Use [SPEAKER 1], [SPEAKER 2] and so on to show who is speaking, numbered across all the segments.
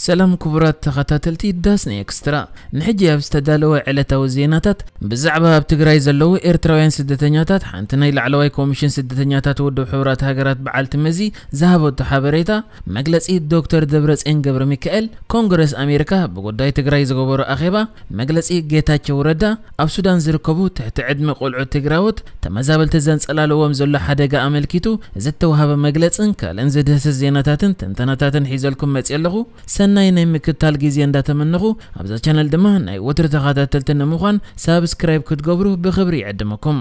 [SPEAKER 1] سلام كبرات تخاتلتي داسني اكسترا نحجي ابستدالو علتاو زيناتات بزعبا بتግራይ ዘለው ኤርትራውያን ስደተኛታት ሓንተናይ ላዕለዋይ ኮሚሽን ስደተኛታት ወድብ ሕብራት ሃገራት በዓልቲ መዚ ዝሃበቱ ሓበሬታ መግለጺ ዶክተር ደብረጽዮን ገብረ ሚካኤል ኮንግረስ አሜሪካ በጉዳይ ትግራይ ዝገበሩ አኼባ መግለጺ ጌታቸው ረዳ ኣብ ሱዳን ዝርከቡ ትሕቲ ዕድመ ቆልዑ ትግራዎት ተመዛበልቲ ዘንጸላለዎም ዘሎ ሓደጋ አመልኪቱ ዝተወሃበ መግለጽን ካልእን ዝድህስ ዜናታትን ተንተናታትን ሒዘልኩም መጽየለኹ ሰናይ ናይ ምክታል ጊዜ እንዳተመነኹ ኣብዛ ቻነል ድማ ናይ ወትር ተኸታተልትን ንምዃን سابسكرايب كتقبرو بخبري عدمكم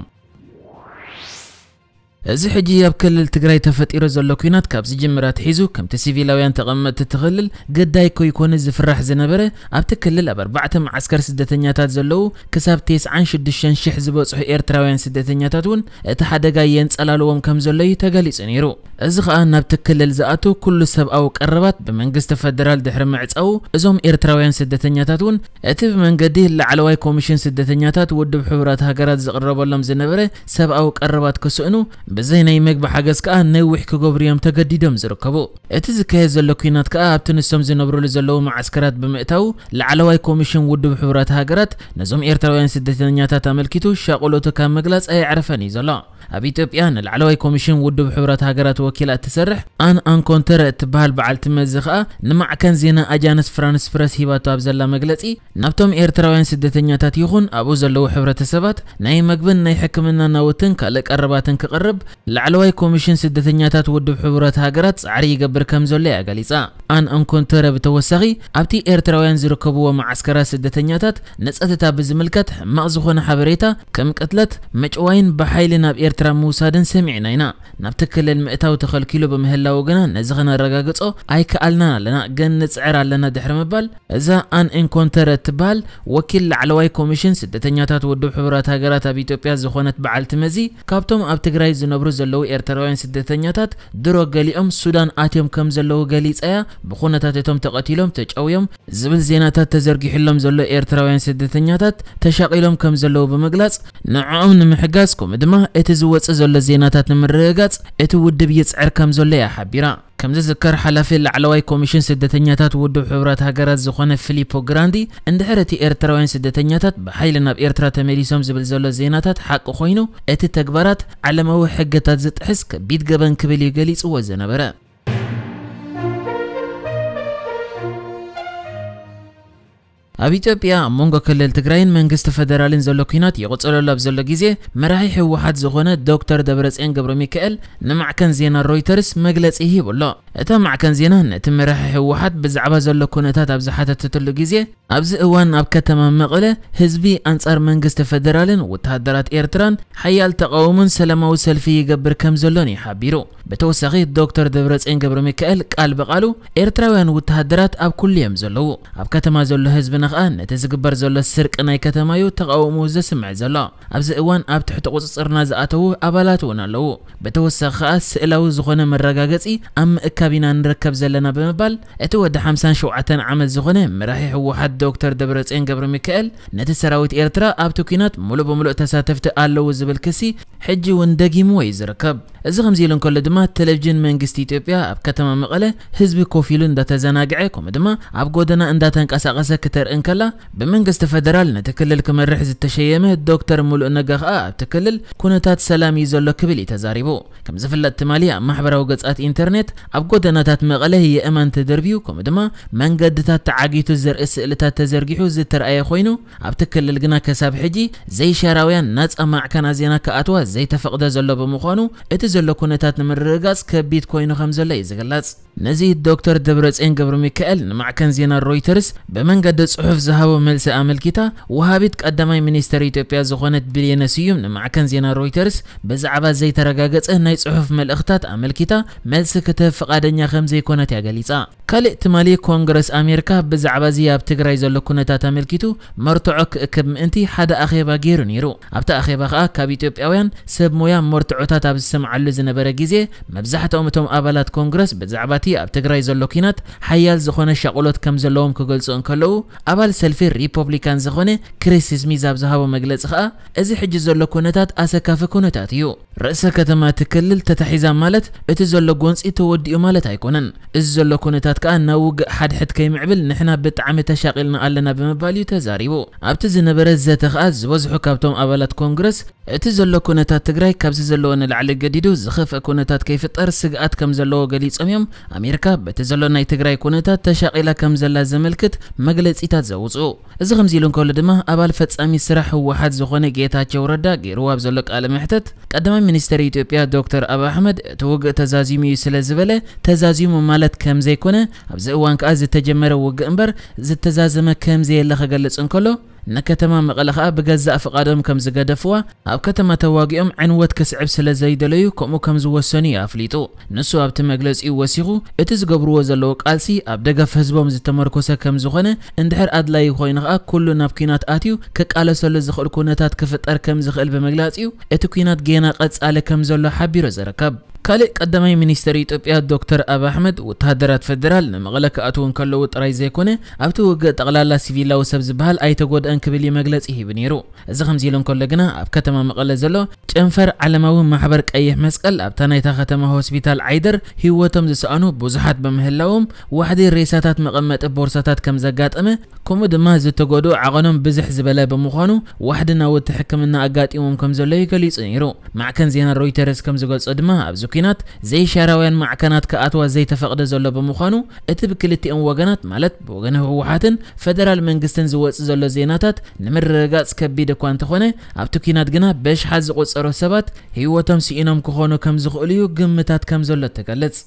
[SPEAKER 1] እዚ ሕጂ ኣብ ክልል ትግራይ ተፈጢሮ ዘሎ ኩናት ካብ ዝጅምራት ሒዙ ከምቲ ሲቪላውያን ተቐመጥ ትኽልል ገዳይ ኮይኮነ ዝፍራሕ ዝነበረ ኣብቲ ክልል ኣብ 4 ማዓስከር ስደተኛታት ዘለው ክሳብ 96000 ዝበጽሑ ኤርትራውያን ስደተኛታት ውን እቲ ሓደጋ የንጸላለዎም ከም ዘሎ ተገሊጹ ነይሩ እዚ ኸኣ ናብቲ ክልል ዝኣቱ ኩሉ ሰብኣዊ ቀረባት ብመንግስቲ ፌደራል ድሕሪ ምዕጻው እዞም ኤርትራውያን ስደተኛታት ውን እቲ ብመንገዲ ላዕለዋይ ኮሚሽን ስደተኛታት ውድብ ሕብራት ሃገራት ዝቕረበሎም ዝነበረ ሰብኣዊ ቀረባት ክስእኑ بزيناي مغب حاجز كا نوح كغبريام تجديدم زركبو اتذكى زلو كينات كا ابتنسم زنبرو لزلو معسكرات بمئتاو لعلواي كوميشن ودب حبرات هاجرات نزوم ايرتراوያን ስደተኛታት አመልኪቱ ሻቆሎቱ ካብ መግለጽ አይعرفني ዘላ ኣብ ኢትዮጵያን ለዓለዋይ ኮሚሽን ውድብ ሕብራት ሃገራት ወኪላት ተሰርሕ አንኮንተር ትባሃል በዓልቲ መዝኻ ንማዕከን ዜና አጃንስ ፍራንስ ፕረስ ሂባቱ ኣብ ዘላ መግለጺ ናብቶም ኤርትራውያን ስደተኛታት ይኹን ኣብኡ ዘለው ሕብረተሰባት ናይ መግብን ናይ ሕክምና ናውትን ካልእ ቀረባትን ክቀርብ لعلواي كوميشن سدتنياتات ودب حبرات هاجرات عري يقبر كم زولي أقاليسا أنكونتر بتوسعي أبتي إيرتراوያን زركبوا معسكرات سدتنياتات نسأتها بزملكت مأزخون حبريتا كم قتلت مجوين بحيلنا بإيرترا موسادن سمعناينا نبتكل المئتاو تخل كيلو بمهلا وجنا نزغنا الرجاجتو أي كألنا لنا جن نسعر لنا دحر مبال إذا أنكونتر تبال وكيل لعلواي كوميشن سدتنياتات ودب حبرات هاجرات بإثيوبيا زخونت بعلت مزي كابتم أبتجراي زنبرو زلو ኤርትራውያን ስደተኛታት ድሮ ገሊኦም ሱዳን አትዮም ከም ዘለው ገሊጽያ በኾነታቶም ተቀቲሎም ተጫውዮም ዝብል ዜናታት ተዘርጊሕሎም ዘሎ ኤርትራውያን ስደተኛታት ተሻቂሎም ከም ዘለው በመግለጽ ንዓኦም ንምሕጋዝ ኮም ድማ እቲ ዝወጽ ዘሎ ዜናታት ንምርጋጽ እቲ ውድብ ይጽዕር ከም ዘሎ ያሓቢራ كم ذكر حلفي لعلواي كوميشن سدتنياتات ودب حبرات هاجرات زخونه فيليبو غراندي اندحرتي ኤርትራውያን ስደተኛታት بحيلنا بኤርትራ ተመሊሶም ዝብል ዘሎ ዜናታት حق ኮይኑ እቲ ተግባራት ዓለማዊ ሕግታት ዝጥሕስ ከቢድ ገበን ክብል ይገልጽዎ ዝነበረ ኣብ ኢትዮጵያ ሞንጎ ክልል ትግራይን መንግስት ፌደራልን ዘሎ ኩናት ይቆጸለሉ ኣብ ዘሎ ግዜ መራሒ ህወሓት ዝኾነ ዶክተር ደብረጽዮን ገብረ ሚካኤል ንማዕከን ዜና ሮይተርስ መግለጺ ሂብሎ እታ ማዕከን ዜና ነቲ መራሒ ህወሓት ብዛዕባ ዘሎ ኩነታት ኣብ ዝሓተተሉ ግዜ ኣብዚ እዋን ኣብ ከተማ መቐለ ህዝቢ አንጻር መንግስት ፌደራልን ወታደራት ኤርትራን ሓያል ተቃውሞን ሰላማዊ ሰልፊ ይገብር ከም ዘሎን ይሓቢሩ በተወሳኺ ዶክተር ደብረጽዮን ገብረ ሚካኤል ቃል በቃሉ ኤርትራውያን ወታደራት ኣብ ኩልዮም ዘለው ኣብ ከተማ ዘሎ ህዝብና ነቲ ዝግበር ዘሎ ስርቅ ናይ ከተማዩ ተቃውሞ ዘስምዕ ዘሎ ኣብዚ እዋን ኣብ ትሕቲ ቁጽጽርና ዝኣተው ኣባላት ውን ኣለው በተወሳኺ ስእላዊ ዝኾነ መረጋገጺ ኣብ ምእካቢና ንርከብ ዘለና በመባል እቲ ወዲ 57 ዓመት ዝኾነ መራሒ ህወሓት ዶክተር ደብረጽዮን ገብረ ሚካኤል ነቲ ሰራዊት ኤርትራ ኣብ ትኩናት ሙሉእ በሙሉእ ተሳተፍቲ ኣለው ዝብል ክሲ ሕጂ ውን ደጊሙ ይዝርከብ እዚ ከምዚ ኢሉ እንከሎ ድማ ቴሌቪዥን መንግስቲ ኢትዮጵያ ኣብ ከተማ መቐለ ህዝቢ ኮፍ ኢሉ እንዳተዘናግዐ ከም ድማ ኣብ ጎደና እንዳተንቀሳቀሰ ከተርእን ከላ በመንግስት ፌደራል ነቲ ክልል ክመርሕ ዝተሸየመ ዶክተር ሙሉእ ነጋኻ ኣብቲ ክልል ኩነታት ሰላም ይዘሎ ክብል ተዛሪቡ ከም ዝፍለጥ ትማሊ ኣብ ማሕበራዊ ገጻት ኢንተርኔት ኣብ ጎደናታት መቐለ የእማን ተደርቢዩ ከም ድማ መንገድታት ተዓጊቱ ዘርኢ ስእልታት ተዘርጊሑ ዝተርኣየ ኮይኑ ኣብቲ ክልል ግና ከሳብ ሕጂ ዘይሻራውያን ናጻ ማዕከና ዜና ከኣትዋ ዘይተፈቅደ ዘሎ በመኾኑ እቲ ዘሎ ኩነታት ንምርጋጽ ከቢድ ኮይኑ ከም ዘሎ ይዝግለጽ ነዚ ዶክተር ደብረጽዮን ገብረ ሚካኤል ንማዕከን ዜና ሮይተርስ በመንገድ ጽሑፍ ዝሃቦ መልሲ አመልኪታ ወሃቢት ቀዳማይ ሚኒስትር ኢትዮጵያ ዝኾነት ቢልየነ ስዩም ንማዕከን ዜና ሮይተርስ በዛዕባ ዘይተረጋገጸ ናይ ጽሑፍ መልእኽታት አመልኪታ መልሲ ክትህብ ፈቃደኛ ከም ዘይኮነት ያገሊጻ ካልእ ትማሊ ኮንግረስ አሜሪካ በዛዕባ ዚ ኣብ ትግራይ ዘሎ ኩነታት አመልኪቱ መርትዖ ክእክብ ምእንቲ ሓደ ኣኼባ ገይሩ ነይሩ ኣብታ ኣኼባ ኸኣ ካብ ኢትዮጵያውያን ሰብ ሞያ መርትዖታት ኣብ ዝሰምዓሉ ዝነበረ ግዜ መብዛሕትኦም እቶም ኣባላት ኮንግረስ በዛዕባ ኣብ ትግራይ ዘሎ ኩናት ሓያል ዝኾነ ሻቆሎት ከም ዘለዎም ክገልጹ እንከለው ኣባል ሰልፊ ሪፐብሊካን ዝኾነ ክሪስ ስሚዝ ኣብ ዝሃቦ መግለጺ ኸኣ እዚ ሕጂ ዘሎ ኩነታት ኣሰካፈ ኩነታት እዩ ርእሰ ከተማ ትክልል ተታሒዛ ማለት እቲ ዘሎ ጎንፂ ተወዲኡ ማለት ኣይኮነን እዚ ዘሎ ኩነታት ከኣ ናውግ ሓድሕድ ከይምዕብል ንሕና ብጣዕሚ ተሻቂልና ኣለና ብምባልዩ ተዛሪቡ ኣብቲ ዝነበረ ዘተ ከኣ ዝበዝሑ ካብቶም ኣባላት ኮንግረስ እቲ ዘሎ ኩነታት ትግራይ ካብዚ ዘለዎ ንላዕሊ ገዲዱ ዝኸፍአ ኩነታት ከይፍጠር ስግኣት ከም ዘለዎ ገሊፆም እዮም ኣሜሪካ በቲ ዘሎ ናይ ትግራይ ኩነታት ተሻቂላ ከም ዘላ ዘመልክት መግለፂታት ዘውፅኡ እዚ ከምዚ ኢሉ እንከሎ ድማ ኣባል ፈጻሚ ስራሕ ህወሓት ዝኾነ ጌታቸው ረዳ ገይርዎ ኣብ ዘሎ ቃለ መሕተት ቀዳማይ ሚኒስትር ኢትዮጵያ ዶክተር አብይ አሕመድ እቲ ውግእ ተዛዚሙ እዩ ስለ ዝበለ ተዛዚሙ ማለት ከም ዘይኮነ ኣብዚ እዋን ከኣ ዝተጀመረ ውግእ እምበር ዝተዛዘመ ከም ዘየለ ክገልጽ እንከሎ ነከተማ መቐለ ከኣ ብገዛእ ፍቓዶም ከም ዝገደፍዋ ኣብ ከተማ ተዋጊኦም ዕንወት ክስዕብ ስለ ዘይደለዩ ከምኡ ከም ዝወሰኑ ኣፍሊጡ ንሱ ኣብቲ መግለፂኡ ወሲኹ እቲ ዝገብርዎ ዘለዎ ቃልሲ ኣብ ደገፍ ህዝቦም ዝተመርኮሰ ከም ዝኾነ እንድሕር ኣድላይ ኮይኑ ከኣ ኩሉ ናብ ኩናት ኣትዩ ክቃለሰሉ ዝኽእል ኩነታት ክፍጠር ከም ዝኽእል ብምግላጽ እዩ እቲ ኩናት ገና ቀጻሊ ከም ዘሎ ሓቢሩ ዝርከብ ካልእ ቀዳማይ ሚኒስትር ኢትዮጵያ ዶክተር አብይ አሕመድ ወታደራት ፌደራል ንመቐለ ክኣትው እንከለዉ ጥራይ ዘይኮነ ኣብቲ ውግእ ጠቕላላ ሲቪላዊ ሰብ ዝበሃል ኣይተጎድአን ክብል መግለፂ ሂቡ ነይሩ እዚ ከምዚ ኢሉ እንከሎ ግና ኣብ ከተማ መቐለ ዘሎ ጨንፈር ዓለማዊ ማሕበር ቀይሕ መስቀል ኣብታ ናይታ ከተማ ሆስፒታል ዓይደር ህይወቶም ዝሰኣኑ ብዙሓት በምህላዎም ዋሕዲ ሬሳታት መቐመጢ ቦርሳታት ከም ዘጋጠመ ከምኡ ድማ ዝተጎድኡ ዓቐኖም ብዝሕ ዝበለ ብምዃኑ ዋሕዲ ናውቲ ሕክምና ኣጋጢሞም ከም ዘሎ ይገሊጹ ነይሩ ማዕከን ዜና ሮይተርስ ከም ዝገልጾ ድማ ኣብዚ ኩናት ዘይሻራውያን ማዕከናት ከኣትዋ ዘይተፈቕደ ዘሎ ብምዃኑ እቲ ብክልቲኦም ወገናት ማለት ብወገን ህወሓትን ፌደራል መንግስትን ዝወፅእ ዘሎ ዜናታት ንምርግጋጽ ከቢድ እኳ እንተኾነ ኣብቲ ኩናት ግና በሽሓት ዝቑፀሩ ሰባት ህይወቶም ስኢኖም ክኾኑ ከም ዝኽእሉ እዩ ግምታት ከም ዘሎ ተገለጽ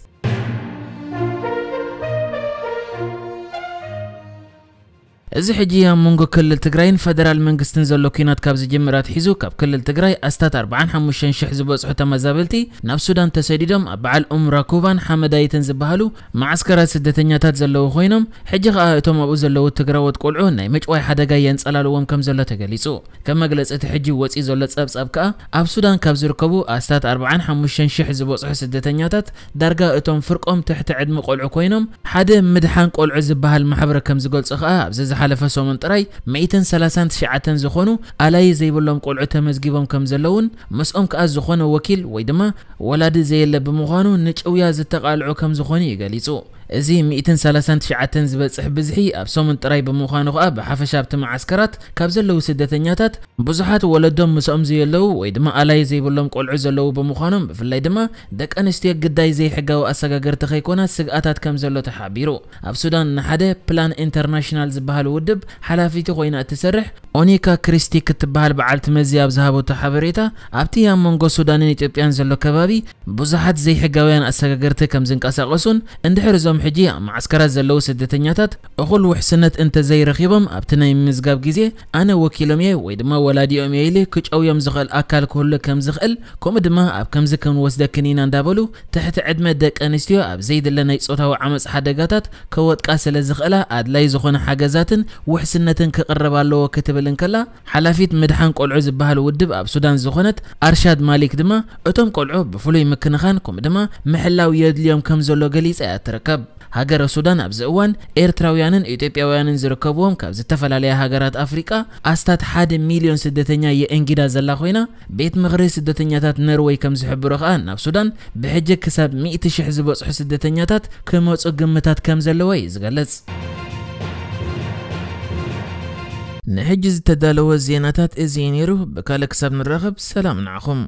[SPEAKER 1] እዚ ሕጂ ኣብ መንጎ ክልል ትግራይን ፌደራል መንግስትን ዘሎ ኩናት ካብ ዝጅምራት ሒዙ ካብ ክልል ትግራይ ኣስታት 45,000 ዝበፅሑ ተመዛበልቲ ናብ ሱዳን ተሰዲዶም ኣብ በዓል ራኩባን ሓመዳይትን ዝበሃሉ ማዕስከራት ስደተኛታት ዘለዉ ኮይኖም ሕጂ ከኣ እቶም ኣብኡ ዘለዉ ትግራዎት ቆልዑ ናይ መጭዋይ ሓደጋ የንጸላልዎም ከም ዘሎ ተገሊጹ ከም መግለፂ እቲ ሕጂ ወፂ ዘሎ ጸብጻብ ከኣ ኣብ ሱዳን ካብ ዝርከቡ ኣስታት 45,000 ዝበፅሑ ስደተኛታት ዳርጋ እቶም ፍርቆም ትሕቲ ዕድሚ ቆልዑ ኮይኖም ሓደ ምድሓን ቆልዑ ዝበሃል ማሕበር ከም ዝገልጹ ከኣ ኣብዚ حلفة سومن تراي 139 زخونو على زيبلهم قلعو تمزجيبهم كم زلون مسؤوم كأز زخونو وكيل ويدما ولاد زي اللي بمخانو نجويا زتقالعو كم زخوني يقاليسو ازي 139 ዝበጽሕ ብዝሒ ኣብ ሶምን ጥራይ ብምዃኑ ኸኣ ብሓፈሻ ኣብቲ ማዓስከራት ካብ ዘለዉ ስደተኛታት ብዙሓት ወለዶም ምስኦም ዘየለዉ ወይ ድማ ኣላይ ዘይብሎም ቆልዑ ዘለዉ ብምዃኖም ብፍላይ ድማ ደቂ ኣንስትዮ ግዳይ ዘይሕጋዊ ኣሰጋገርቲ ከይኮና ስግኣታት ከም ዘሎ ተሓቢሩ ኣብ ሱዳን ንሓደ ፕላን ኢንተርናሽናል ዝበሃል ውድብ ሓላፊቲ ኮይና እትሰርሕ ኦኒካ ክሪስቲ ክትበሃል በዓልቲ መዚ ኣብ ዝሃበቶ ሓበሬታ ኣብቲ ኣብ መንጎ ሱዳንን ኢትዮጵያን ዘሎ ከባቢ ብዙሓት ዘይሕጋውያን ኣሰጋገርቲ ከም ዝንቀሳቐሱን እንድሕር ዞም ሕጂ ማዕስከራት ዘለዉ ስደተኛታት እኹል ውሕስነት እንተ ዘይረኺቦም ኣብቲ ናይ ምዝጋብ ግዜ ኣነ ወኪሎም እየ ወይ ድማ ወላዲኦም እየ ኢሉ ክጨውዮም ዝኽእል ኣካል ክህሉ ከም ዝኽእል ከምኡ ድማ ኣብ ከምዚ ክንወስደክን ኢና እንዳበሉ ትሕቲ ዕድመ ደቂ ኣንስትዮ ኣብ ዘይድለ ናይ ፆታዊ ዓመፅ ሓደጋታት ከወጥቃ ስለ ዝኽእላ ኣድላይ ዝኾነ ሓገዛትን ውሕስነትን ክቕረብ ኣለዎ ክትብል እንከላ ሓላፊት ምድሓን ቆልዑ ዝበሃል ውድብ ኣብ ሱዳን ዝኾነት ኣርሻድ ማሊክ ድማ እቶም ቆልዑ ብፍሉይ ምክንኻን ከምኡ ድማ ምሕላው የድልዮም ከም ዘሎ ገሊጻ እያ ትርከብ ሃገር ሱዳን ኣብዚ እዋን ኤርትራውያንን ኢትዮጵያውያንን ዝርከብዎም ካብ ዝተፈላለየ ሃገራት ኣፍሪቃ ኣስታት 1 ሚልዮን ስደተኛ የእንግዳ ዘላ ኮይና ቤት ምኽሪ ስደተኛታት ኖርዌይ ከም ዝሕብሮ ኸኣ ናብ ሱዳን ብሕጂ ክሳብ 100,000 ዝበፅሑ ስደተኛታት ክመፁ ግምታት ከም ዘለዎ እዩ ዝገልጽ ንሕጂ ዝተዳለወ ዜናታት እዚ ነይሩ ብካልእ ክሳብ ንራኸብ ሰላም ንዓኹም